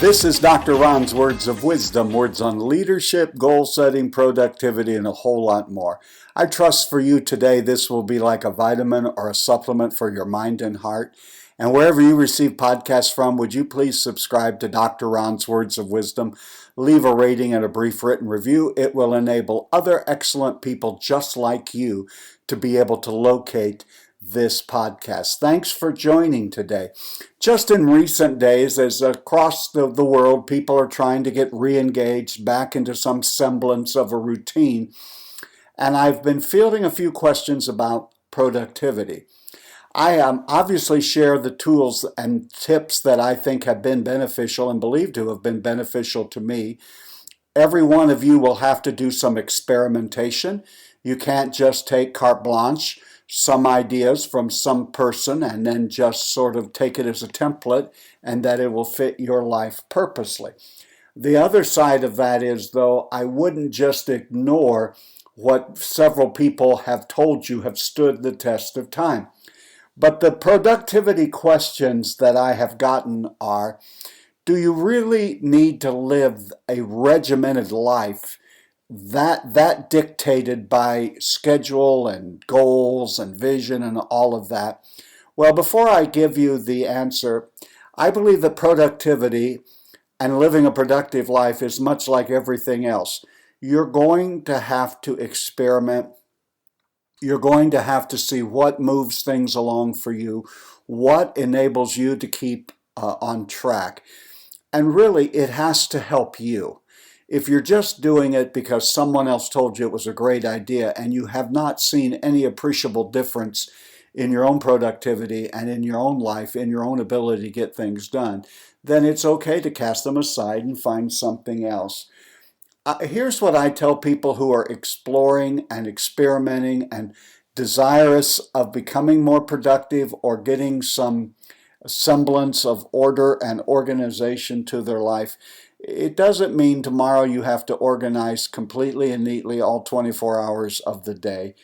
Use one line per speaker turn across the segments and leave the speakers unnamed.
This is Dr. Ron's Words of Wisdom, words on leadership, goal setting, productivity, and a whole lot more. I trust for you today this will be like a vitamin or a supplement for your mind and heart. And wherever you receive podcasts from, would you please subscribe to Dr. Ron's Words of Wisdom? Leave a rating and a brief written review. It will enable other excellent people just like you to be able to locate this podcast. Thanks for joining today. Just in recent days, as across the world, people are trying to get re-engaged back into some semblance of a routine. And I've been fielding a few questions about productivity. I obviously share the tools and tips that I think have been beneficial and believe to have been beneficial to me. Every one of you will have to do some experimentation. You can't just take carte blanche, some ideas from some person, and then just sort of take it as a template and that it will fit your life purposely. The other side of that is, though, I wouldn't just ignore what several people have told you have stood the test of time. But the productivity questions that I have gotten are, do you really need to live a regimented life that dictated by schedule and goals and vision and all of that? Well, before I give you the answer, I believe that productivity and living a productive life is much like everything else. You're going to have to experiment. You're going to have to see what moves things along for you, what enables you to keep on track. And really, it has to help you. If you're just doing it because someone else told you it was a great idea and you have not seen any appreciable difference in your own productivity and in your own life, in your own ability to get things done, then it's okay to cast them aside and find something else. Here's what I tell people who are exploring and experimenting and desirous of becoming more productive or getting some semblance of order and organization to their life. It doesn't mean tomorrow you have to organize completely and neatly all 24 hours of the day,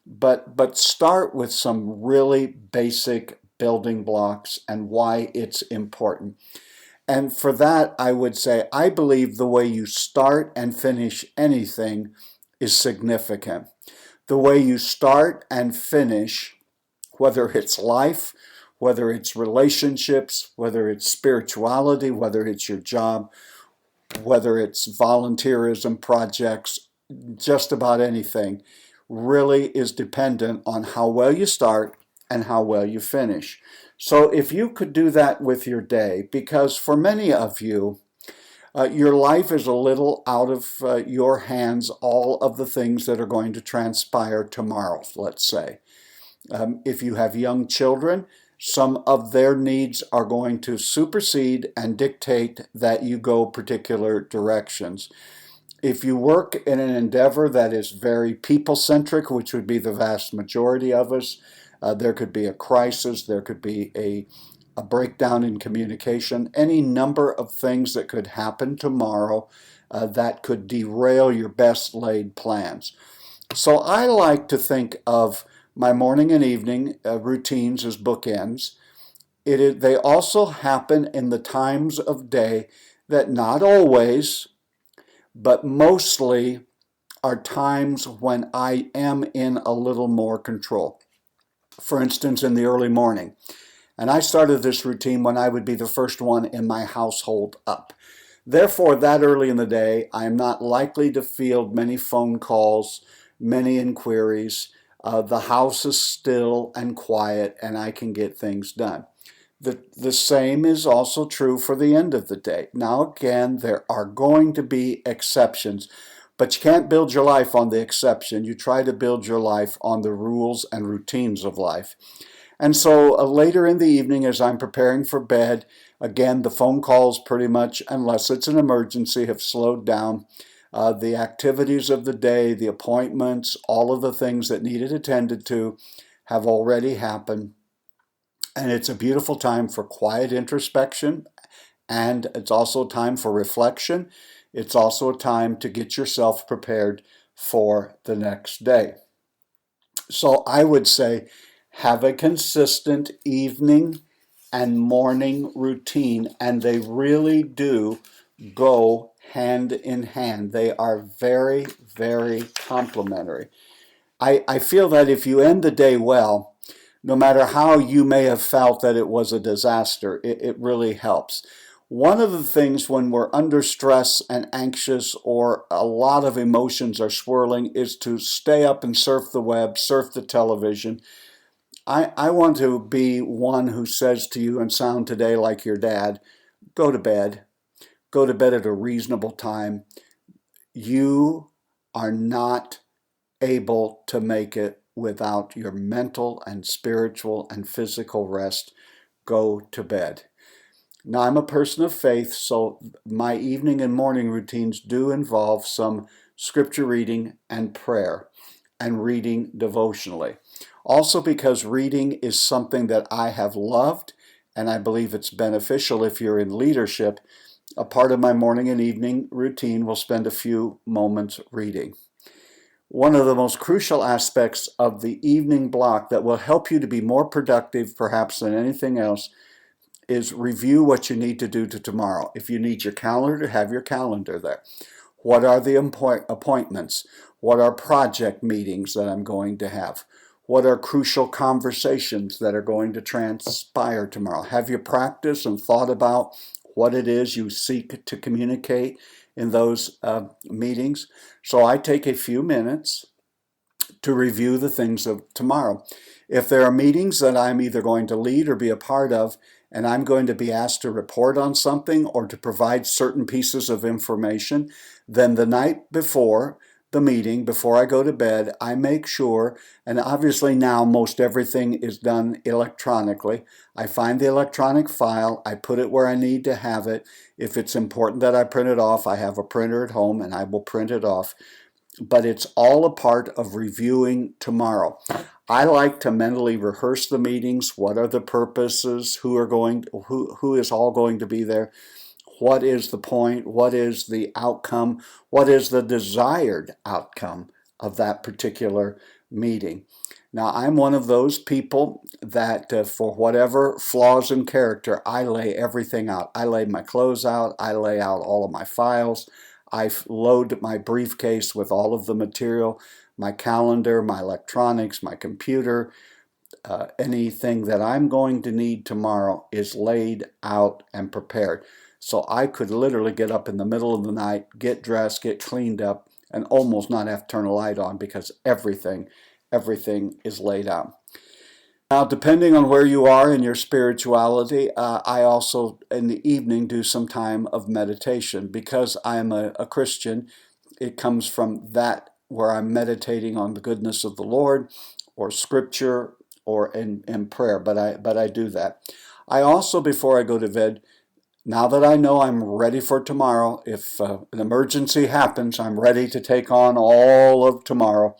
but start with some really basic building blocks and why it's important. And for that, I would say, I believe the way you start and finish anything is significant. The way you start and finish, whether it's life, whether it's relationships, whether it's spirituality, whether it's your job, whether it's volunteerism projects, just about anything, really is dependent on how well you start and how well you finish. So if you could do that with your day, because for many of you, your life is a little out of your hands, all of the things that are going to transpire tomorrow, let's say. If you have young children, some of their needs are going to supersede and dictate that you go particular directions. If you work in an endeavor that is very people-centric, which would be the vast majority of us, there could be a crisis, there could be a breakdown in communication, any number of things that could happen tomorrow that could derail your best laid plans. So I like to think of my morning and evening routines as bookends. They also happen in the times of day that not always, but mostly are times when I am in a little more control. For instance, in the early morning. And I started this routine when I would be the first one in my household up. Therefore, that early in the day, I am not likely to field many phone calls, many inquiries. The house is still and quiet, and I can get things done. The same is also true for the end of the day. Now, again, there are going to be exceptions, but you can't build your life on the exception. You try to build your life on the rules and routines of life. And so later in the evening, as I'm preparing for bed, again, the phone calls pretty much, unless it's an emergency, have slowed down. The activities of the day, the appointments, all of the things that needed attended to have already happened. And it's a beautiful time for quiet introspection, and it's also time for reflection. It's also a time to get yourself prepared for the next day. So I would say, have a consistent evening and morning routine, and they really do go hand in hand. They are very, very complementary. I feel that if you end the day well, no matter how you may have felt that it was a disaster, it really helps. One of the things when we're under stress and anxious or a lot of emotions are swirling is to stay up and surf the web, surf the television. I want to be one who says to you and sound today like your dad, go to bed. Go to bed at a reasonable time. You are not able to make it without your mental and spiritual and physical rest. Go to bed. Now, I'm a person of faith, so my evening and morning routines do involve some scripture reading and prayer and reading devotionally. Also, because reading is something that I have loved, and I believe it's beneficial if you're in leadership, a part of my morning and evening routine will spend a few moments reading. One of the most crucial aspects of the evening block that will help you to be more productive, perhaps than anything else, is review what you need to do to tomorrow. If you need your calendar, have your calendar there. What are the appointments? What are project meetings that I'm going to have? What are crucial conversations that are going to transpire tomorrow? Have you practiced and thought about what it is you seek to communicate in those meetings? So I take a few minutes to review the things of tomorrow. If there are meetings that I'm either going to lead or be a part of, and I'm going to be asked to report on something or to provide certain pieces of information, then the night before the meeting, before I go to bed, I make sure, and obviously now most everything is done electronically. I find the electronic file, I put it where I need to have it. If it's important that I print it off, I have a printer at home and I will print it off. But it's all a part of reviewing tomorrow. I like to mentally rehearse the meetings. What are the purposes? Who is all going to be there? What is the point? What is the outcome? What is the desired outcome of that particular meeting? Now, I'm one of those people that for whatever flaws in character, I lay everything out. I lay my clothes out. I lay out all of my files. I load my briefcase with all of the material, my calendar, my electronics, my computer. Anything that I'm going to need tomorrow is laid out and prepared. So I could literally get up in the middle of the night, get dressed, get cleaned up, and almost not have to turn a light on because everything is laid out. Now, depending on where you are in your spirituality, I also, in the evening, do some time of meditation. Because I am a Christian, it comes from that where I'm meditating on the goodness of the Lord, or scripture, or in prayer, but I do that. I also, before I go to bed, now that I know I'm ready for tomorrow, if an emergency happens, I'm ready to take on all of tomorrow.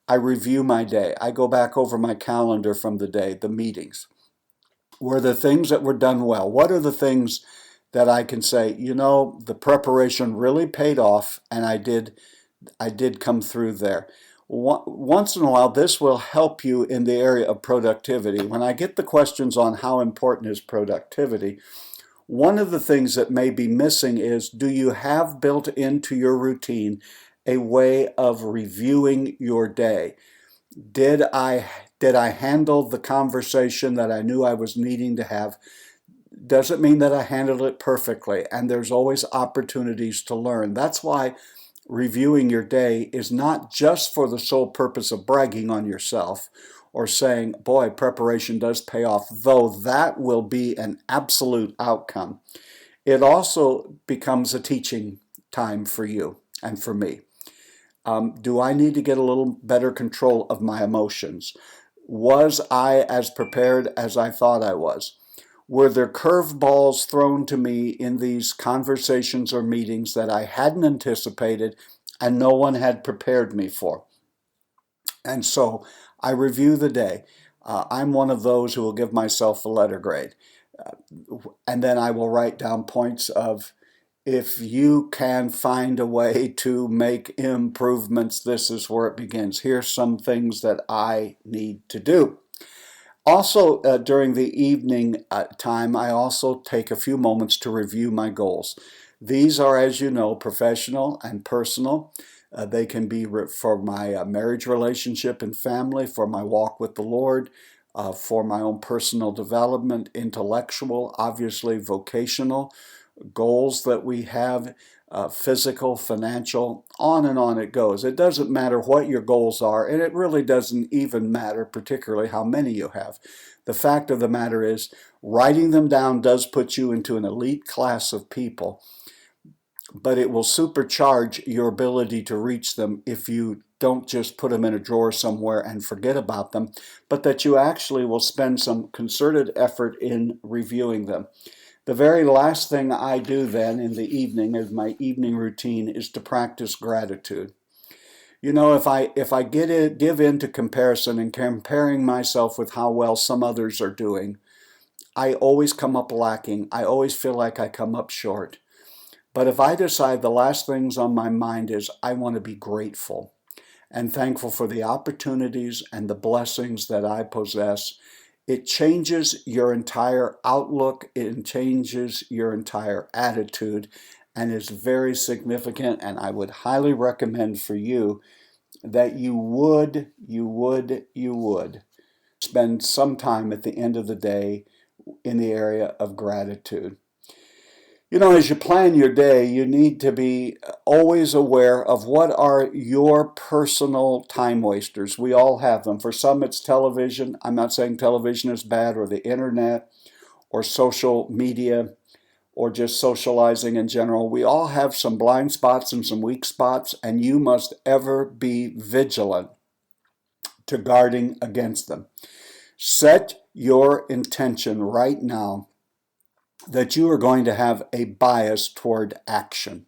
I review my day. I go back over my calendar from the day, the meetings. Were the things that were done well? What are the things that I can say, the preparation really paid off and I did come through there. Once in a while, this will help you in the area of productivity. When I get the questions on how important is productivity, one of the things that may be missing is, do you have built into your routine a way of reviewing your day? Did I handle the conversation that I knew I was needing to have? Doesn't mean that I handled it perfectly, and there's always opportunities to learn. That's why reviewing your day is not just for the sole purpose of bragging on yourself or saying, boy, preparation does pay off, though that will be an absolute outcome. It also becomes a teaching time for you and for me. Do I need to get a little better control of my emotions? Was I as prepared as I thought I was? Were there curveballs thrown to me in these conversations or meetings that I hadn't anticipated and no one had prepared me for? And so I review the day. I'm one of those who will give myself a letter grade. And then I will write down points of, if you can find a way to make improvements, this is where it begins. Here's some things that I need to do. Also, during the evening time, I also take a few moments to review my goals. These are, as you know, professional and personal. They can be for my marriage relationship and family, for my walk with the Lord, for my own personal development, intellectual, obviously vocational, goals that we have, physical, financial, on and on it goes. It doesn't matter what your goals are, and it really doesn't even matter particularly how many you have. The fact of the matter is, writing them down does put you into an elite class of people, but it will supercharge your ability to reach them if you don't just put them in a drawer somewhere and forget about them, but that you actually will spend some concerted effort in reviewing them. The very last thing I do then in the evening, as my evening routine, is to practice gratitude. You know, if I give in to comparison and comparing myself with how well some others are doing, I always come up lacking. I always feel like I come up short. But if I decide the last things on my mind is I want to be grateful and thankful for the opportunities and the blessings that I possess, it changes your entire outlook, it changes your entire attitude, and is very significant. And I would highly recommend for you that you would spend some time at the end of the day in the area of gratitude. You know, as you plan your day, you need to be always aware of what are your personal time wasters. We all have them. For some, it's television. I'm not saying television is bad, or the internet, or social media, or just socializing in general. We all have some blind spots and some weak spots, and you must ever be vigilant to guarding against them. Set your intention right now that you are going to have a bias toward action.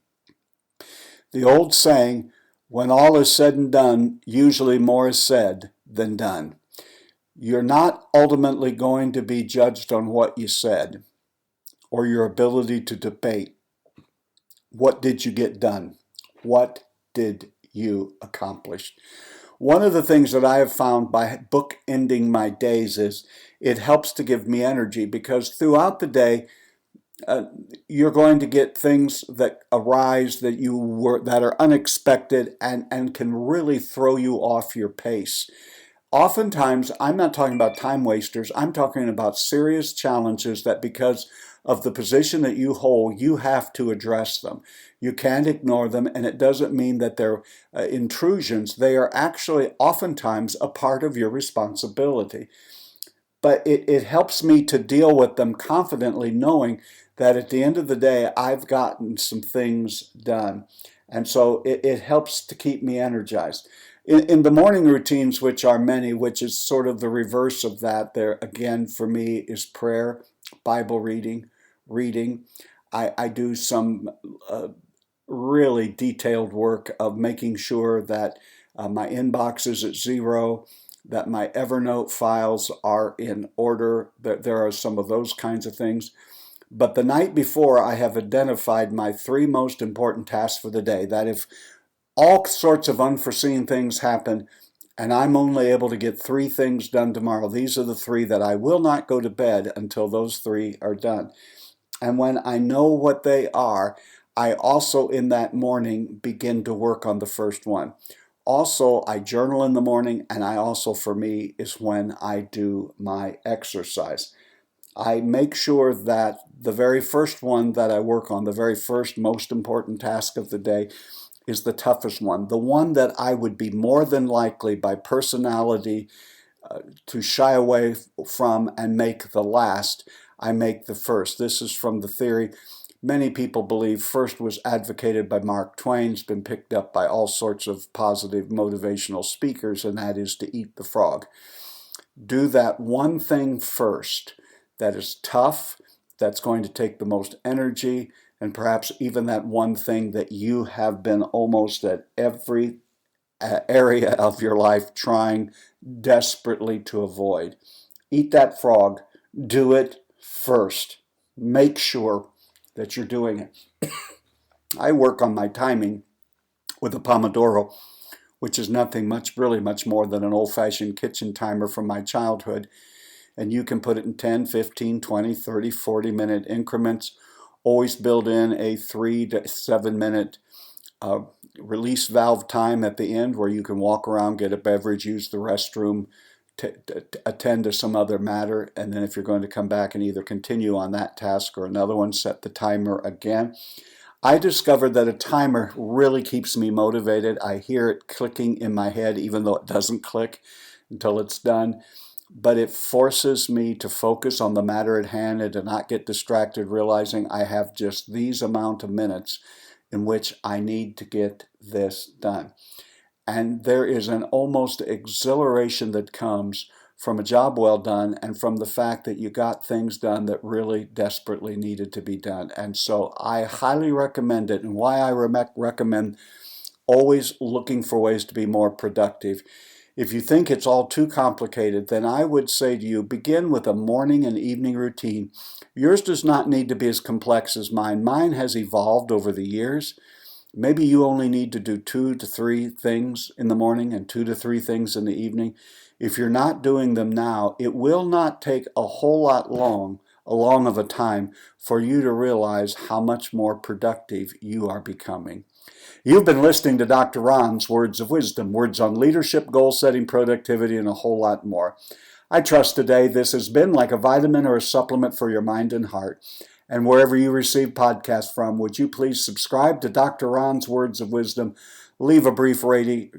The old saying, when all is said and done, usually more is said than done. You're not ultimately going to be judged on what you said or your ability to debate. What did you get done? What did you accomplish? One of the things that I have found by bookending my days is it helps to give me energy, because throughout the day, you're going to get things that arise that are unexpected and can really throw you off your pace. Oftentimes, I'm not talking about time wasters. I'm talking about serious challenges that, because of the position that you hold, you have to address them. You can't ignore them, and it doesn't mean that they're intrusions. They are actually oftentimes a part of your responsibility. But it helps me to deal with them confidently, knowing that at the end of the day, I've gotten some things done. And so it helps to keep me energized. In the morning routines, which are many, which is sort of the reverse of that, there again for me is prayer, Bible reading. I do some really detailed work of making sure that my inbox is at zero, that my Evernote files are in order, that there are some of those kinds of things. But the night before, I have identified my 3 most important tasks for the day, that if all sorts of unforeseen things happen and I'm only able to get 3 things done tomorrow, these are the 3 that I will not go to bed until those 3 are done. And when I know what they are, I also in that morning begin to work on the first one. Also, I journal in the morning, and I also, for me, is when I do my exercise. I make sure that the very first one that I work on, the very first most important task of the day, is the toughest one. The one that I would be more than likely by personality to shy away from and make the last, I make the first. This is from the theory. Many people believe first was advocated by Mark Twain. It's been picked up by all sorts of positive motivational speakers, and that is to eat the frog. Do that one thing first that is tough, that's going to take the most energy, and perhaps even that one thing that you have been almost at every area of your life trying desperately to avoid. Eat that frog. Do it first. Make sure that you're doing it. I work on my timing with a Pomodoro, which is nothing much, really much more than an old-fashioned kitchen timer from my childhood. and you can put it in 10, 15, 20, 30, 40-minute increments. Always build in a 3 to 7 minute release valve time at the end where you can walk around, get a beverage, use the restroom, attend to some other matter, and then if you're going to come back and either continue on that task or another one, set the timer again. I discovered that a timer really keeps me motivated. I hear it clicking in my head even though it doesn't click until it's done. But it forces me to focus on the matter at hand and to not get distracted, realizing I have just these amount of minutes in which I need to get this done. And there is an almost exhilaration that comes from a job well done and from the fact that you got things done that really desperately needed to be done. And so I highly recommend it. And why I recommend always looking for ways to be more productive. If you think it's all too complicated, then I would say to you, begin with a morning and evening routine. Yours does not need to be as complex as mine. Mine has evolved over the years. Maybe you only need to do 2 to 3 things in the morning and 2 to 3 things in the evening. If you're not doing them now, it will not take a whole lot long of a time for you to realize how much more productive you are becoming. You've been listening to Dr. Ron's Words of Wisdom, words on leadership, goal setting, productivity, and a whole lot more. I trust today this has been like a vitamin or a supplement for your mind and heart. And wherever you receive podcasts from, would you please subscribe to Dr. Ron's Words of Wisdom, leave a brief rating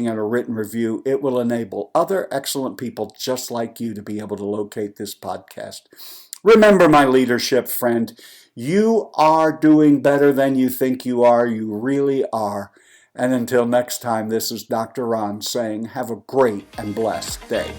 and a written review. It will enable other excellent people just like you to be able to locate this podcast. Remember, my leadership friend, you are doing better than you think you are. You really are. And until next time, this is Dr. Ron saying, have a great and blessed day.